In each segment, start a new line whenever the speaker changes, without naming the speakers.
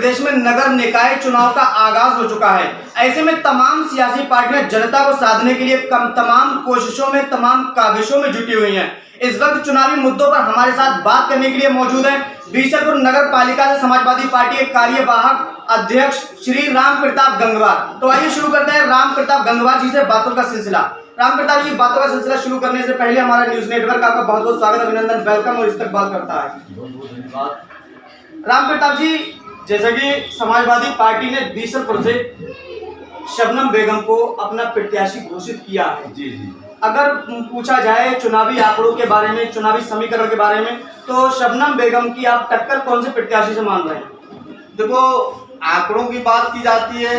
प्रदेश में नगर निकाय चुनाव का आगाज हो चुका है। ऐसे में तमाम सियासी पार्टियां जनता को साधने के लिए तमाम कोशिशों में, तमाम काविशों में जुटी हुई हैं। इस वक्त चुनावी मुद्दों पर हमारे साथ बात करने के लिए मौजूद हैं बीसलपुर नगर पालिका से समाजवादी पार्टी के कार्यवाहक अध्यक्ष श्री राम प्रताप गंगवार। तो आइए शुरू करते हैं राम प्रताप गंगवार जी से बातों का सिलसिला। राम प्रताप जी, बातों का सिलसिला शुरू करने से पहले हमारा न्यूज नेटवर्क आपका बहुत बहुत स्वागत, अभिनंदन, वेलकम और इस्तकबाल करता है। राम प्रताप जी, जैसा कि समाजवादी पार्टी ने बीसलपुर से शबनम बेगम को अपना प्रत्याशी घोषित किया है।
जी।
अगर पूछा जाए चुनावी आंकड़ों के बारे में, चुनावी समीकरण के बारे में, तो शबनम बेगम की आप टक्कर कौन से प्रत्याशी से मान रहे हैं?
देखो, आंकड़ों की बात की जाती है,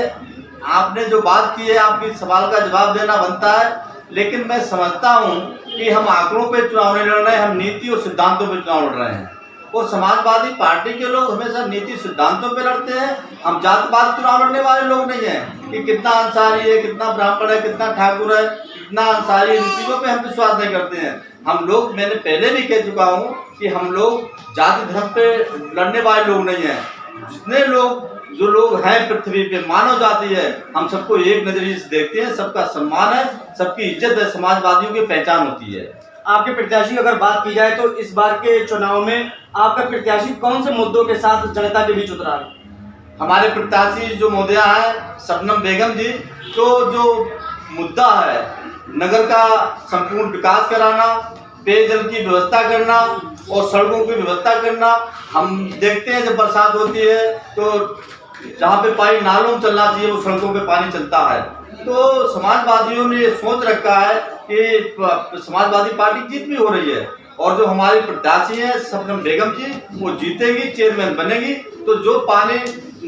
आपने जो बात की है आपकी सवाल का जवाब देना बनता है, लेकिन मैं समझता हूं कि हम आंकड़ों पे चुनाव नहीं लड़ रहे हैं, हम नीति और सिद्धांतों पे चुनाव लड़ रहे हैं। और समाजवादी पार्टी के लोग हमेशा नीति सिद्धांतों पे लड़ते हैं। हम जातपात चुनाव लड़ने वाले लोग नहीं हैं कि कितना अंसारी है, कितना ब्राह्मण है, कितना ठाकुर है, कितना अंसारी, इन चीज़ों पे हम विश्वास नहीं करते हैं। हम लोग, मैंने पहले भी कह चुका हूँ कि हम लोग जाति धर्म पे लड़ने वाले लोग नहीं हैं। जितने लोग जो लोग हैं पृथ्वी पे, मानव जाति है, हम सबको एक नजरिए से देखते हैं, सबका सम्मान है, सबकी इज्जत है, समाजवादियों की पहचान होती है।
आपके प्रत्याशी अगर बात की जाए तो इस बार के चुनाव में आपका प्रत्याशी कौन से मुद्दों के साथ जनता के बीच उतरा है?
हमारे प्रत्याशी जो महोदया है शबनम बेगम जी, तो जो मुद्दा है नगर का संपूर्ण विकास कराना, पेयजल की व्यवस्था करना और सड़कों की व्यवस्था करना। हम देखते हैं जब बरसात होती है तो जहाँ पे पानी नालों में चलना चाहिए वो सड़कों पे पानी चलता है। तो समाजवादियों ने ये सोच रखा है कि समाजवादी पार्टी जीत भी हो रही है और जो हमारी प्रत्याशी है शबनम बेगम जी, वो जीतेगी, चेयरमैन बनेगी। तो जो पानी,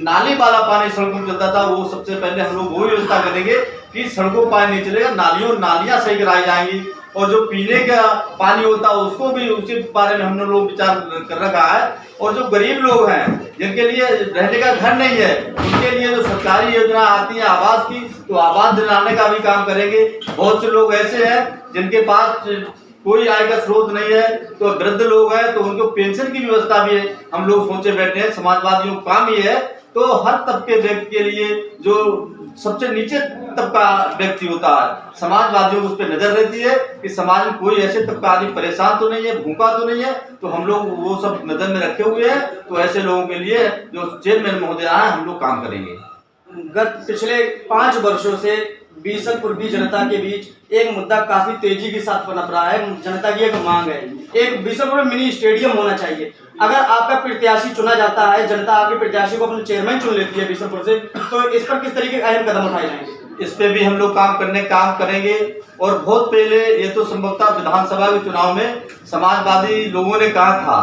नाली वाला पानी सड़कों में चलता था, वो सबसे पहले हम लोग वो व्यवस्था करेंगे कि सड़कों पर पानी नहीं चलेगा, नालियाँ सही कराई जाएंगी। और जो पीने का पानी होता है उसको भी, उसी बारे में हम लोग विचार कर रखा है। और जो गरीब लोग हैं जिनके लिए रहने का घर नहीं है, उनके लिए जो सरकारी योजना आती है आवास की, तो आवास दिलाने का भी काम करेंगे। बहुत से लोग ऐसे हैं जिनके पास कोई आय का स्रोत नहीं है, तो वृद्ध लोग हैं, तो उनको पेंशन की व्यवस्था भी है। हम लोग सोचे बैठे हैं, समाजवादियों का काम ये है। तो हर तबके व्यक्ति के लिए, जो सबसे नीचे तबका व्यक्ति होता है, समाजवादियों को उस पर नजर रहती है कि समाज में कोई ऐसे तबका आदमी परेशान तो नहीं है, भूखा तो नहीं है, तो हम लोग वो सब नजर में रखे हुए हैं। तो ऐसे लोगों के लिए जो चेयरमैन महोदय हैं, हम लोग काम करेंगे।
पिछले 5 वर्षों से बीसलपुर की जनता के बीच एक मुद्दा काफी तेजी के साथ पनप रहा है। जनता की एक मांग है, एक बीसलपुर में मिनी स्टेडियम होना चाहिए। अगर आपका प्रत्याशी चुना जाता है, जनता आपके प्रत्याशी को अपने चेयरमैन चुन लेती है बीसलपुर से, तो इस पर किस तरीके के अहम कदम उठाए जाएंगे?
इस पे भी हम लोग काम करेंगे। और बहुत पहले, ये तो संभवतः विधानसभा के चुनाव में समाजवादी लोगों ने कहा था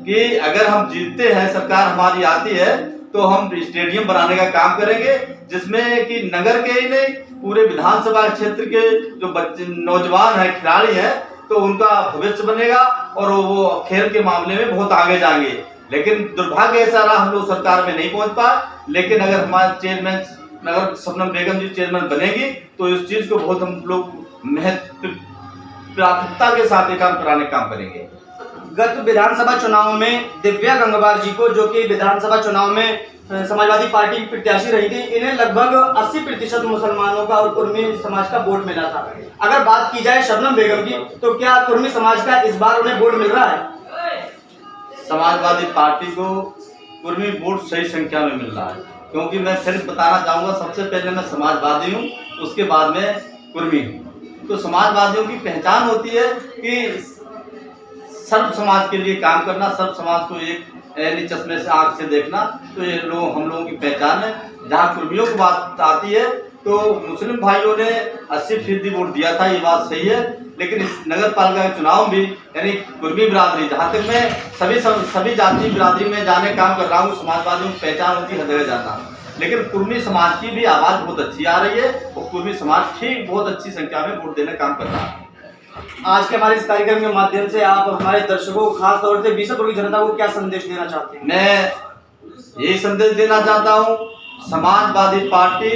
कि अगर हम जीतते हैं, सरकार हमारी आती है, तो हम स्टेडियम बनाने का काम करेंगे, जिसमें कि नगर के ही नहीं, पूरे विधानसभा क्षेत्र के जो बच्चे, नौजवान हैं, खिलाड़ी हैं, तो उनका भविष्य बनेगा और वो खेल के मामले में बहुत आगे जाएंगे। लेकिन दुर्भाग्य ऐसा रहा, हम लोग सरकार में नहीं पहुंच पाए। लेकिन अगर हमारे चेयरमैन, अगर शबनम बेगम जी चेयरमैन बनेगी, तो इस चीज को बहुत हम लोग महत्व, प्राथमिकता के साथ ये काम कराने का काम करेंगे।
गत विधानसभा चुनाव में दिव्या गंगवार जी को, जो कि विधानसभा चुनाव में समाजवादी पार्टी की प्रत्याशी रही थी, इन्हें लगभग 80% मुसलमानों का और कुर्मी समाज का वोट मिला था। अगर बात की जाए शबनम बेगम की, तो क्या कुर्मी समाज का इस बार उन्हें वोट मिल रहा है?
समाजवादी पार्टी को कुर्मी वोट सही संख्या में मिल रहा है, क्योंकि मैं फिर बताना चाहूँगा, सबसे पहले मैं समाजवादी हूँ, उसके बाद में कुर्मी हूँ। तो समाजवादियों की पहचान होती है कि सर्व समाज के लिए काम करना, सर्व समाज को एक ऐनी चश्मे से, आँख से देखना। तो ये लोग, हम लोगों की पहचान है। जहाँ कुर्मियों की बात आती है, तो मुस्लिम भाइयों ने 80% वोट दिया था, ये बात सही है। लेकिन इस नगर पालिका के चुनाव भी, यानी कुर्मी बिरादरी, जहाँ तक मैं सभी जाति बिरादरी में जाने काम कर रहा हूँ, समाजवादियों की पहचान होती है हर जगह जाना। लेकिन कुर्मी समाज की भी आवाज़ बहुत अच्छी आ रही है और कुर्मी समाज ठीक बहुत अच्छी संख्या में वोट देने का काम कर रहा है।
आज के हमारे इस कार्यक्रम के माध्यम से आप हमारे दर्शकों, खास तौर से बीसलपुर की जनता को क्या संदेश देना चाहते हैं?
मैं यही संदेश देना चाहता हूँ, समाजवादी पार्टी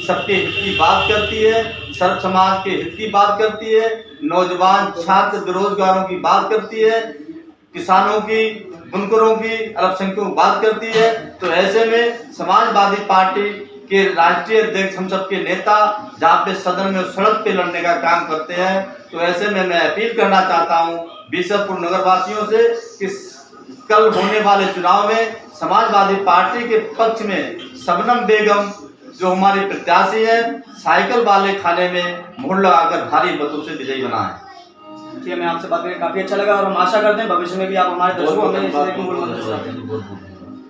सबके हित की बात करती है, सर्व समाज के हित की बात करती है, नौजवान, छात्र, बेरोजगारों की बात करती है, किसानों की, बुनकरों की, अल्पसंख्यकों की बात करती है। तो ऐसे में समाजवादी पार्टी के राष्ट्रीय अध्यक्ष, हम सबके नेता जहाँ पे सदन में सड़क पे लड़ने का काम करते हैं, तो ऐसे में मैं अपील करना चाहता हूँ बीसलपुर नगरवासियों से कि कल होने वाले चुनाव में समाजवादी पार्टी के पक्ष में शबनम बेगम जो हमारी प्रत्याशी है, साइकिल वाले खाने में मोहर लगाकर भारी मतों से विजयी बनाएं।
ठीक है, मैं आपसे बात करके काफी अच्छा लगा और हम आशा करते हैं भविष्य में भी आप हमारे दर्शकों में इस तरह की मूल मदद करते हैं।